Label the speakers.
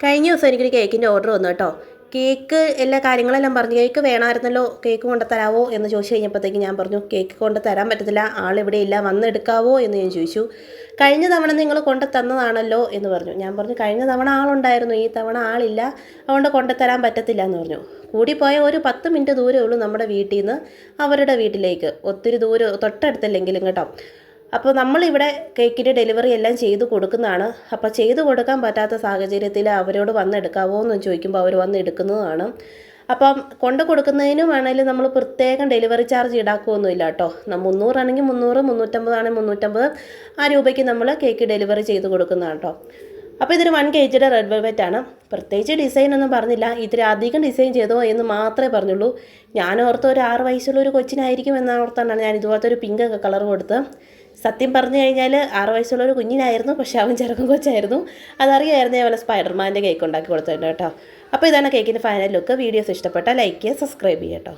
Speaker 1: കഴിഞ്ഞ ദിവസം എനിക്കൊരു കേക്കിൻ്റെ ഓർഡർ വന്നു കേട്ടോ. കേക്ക് എല്ലാ കാര്യങ്ങളെല്ലാം പറഞ്ഞു. കേക്ക് വേണമായിരുന്നല്ലോ, കേക്ക് കൊണ്ടുതരാവോ എന്ന് ചോദിച്ചു കഴിഞ്ഞപ്പോഴത്തേക്ക് ഞാൻ പറഞ്ഞു കേക്ക് കൊണ്ട് തരാൻ പറ്റത്തില്ല, ആളിവിടെ ഇല്ല, വന്നെടുക്കാവോ എന്ന് ഞാൻ ചോദിച്ചു. കഴിഞ്ഞ തവണ നിങ്ങൾ കൊണ്ട് തന്നതാണല്ലോ എന്ന് പറഞ്ഞു. ഞാൻ പറഞ്ഞു കഴിഞ്ഞ തവണ ആളുണ്ടായിരുന്നു, ഈ തവണ ആളില്ല, അതുകൊണ്ട് കൊണ്ടുതരാൻ പറ്റത്തില്ല എന്ന് പറഞ്ഞു. കൂടിപ്പോയ ഒരു 10 മിനിറ്റ് ദൂരമേ ഉള്ളൂ നമ്മുടെ വീട്ടിൽ നിന്ന് അവരുടെ വീട്ടിലേക്ക്, ഒത്തിരി ദൂരം തൊട്ടടുത്തല്ലെങ്കിലും കേട്ടോ. അപ്പോൾ നമ്മളിവിടെ കേക്കിൻ്റെ ഡെലിവറി എല്ലാം ചെയ്ത് കൊടുക്കുന്നതാണ്. അപ്പോൾ ചെയ്ത് കൊടുക്കാൻ പറ്റാത്ത സാഹചര്യത്തിൽ അവരോട് വന്നെടുക്കാവോ എന്ന് ചോദിക്കുമ്പോൾ അവർ വന്ന് എടുക്കുന്നതാണ്. അപ്പം കൊണ്ട് കൊടുക്കുന്നതിനും വേണമെങ്കിൽ നമ്മൾ പ്രത്യേകം ഡെലിവറി ചാർജ് ഈടാക്കുകയൊന്നുമില്ല കേട്ടോ. 300 ആണെങ്കിൽ 300, 350 ആണെങ്കിൽ 350 ആ രൂപയ്ക്ക് നമ്മൾ കേക്ക് ഡെലിവറി ചെയ്ത് കൊടുക്കുന്നതാണ് കേട്ടോ. അപ്പോൾ ഇതൊരു 1 kg റെഡ് വെൽവെറ്റ് ആണ്. പ്രത്യേകിച്ച് ഡിസൈനൊന്നും പറഞ്ഞില്ല, ഇതിൽ അധികം ഡിസൈൻ ചെയ്തോ എന്ന് മാത്രമേ പറഞ്ഞുള്ളൂ. ഞാൻ ഓർത്ത് ഒരു 6 വയസ്സുള്ള ഒരു കൊച്ചിനായിരിക്കും എന്നോർത്താണ് ഞാൻ ഇതുപോലത്തെ ഒരു പിങ്ക് കളർ കൊടുത്ത്. സത്യം പറഞ്ഞു കഴിഞ്ഞാൽ 6 വയസ്സുള്ള ഒരു കുഞ്ഞിനായിരുന്നു, പക്ഷേ അവൻ ചെറുക്കൻ കൊച്ചായിരുന്നു. അതറിയായിരുന്നു ഞാൻ വല്ല സ്പൈഡർമാൻ്റെ കേക്ക് ഉണ്ടാക്കി കൊടുത്തിട്ടുണ്ട് കേട്ടോ. അപ്പോൾ ഇതാണ് കേക്കിൻ്റെ ഫൈനൽ ലുക്ക്. വീഡിയോസ് ഇഷ്ടപ്പെട്ടാൽ ലൈക്ക് ചെയ്യുക, സബ്സ്ക്രൈബ് ചെയ്യുക കേട്ടോ.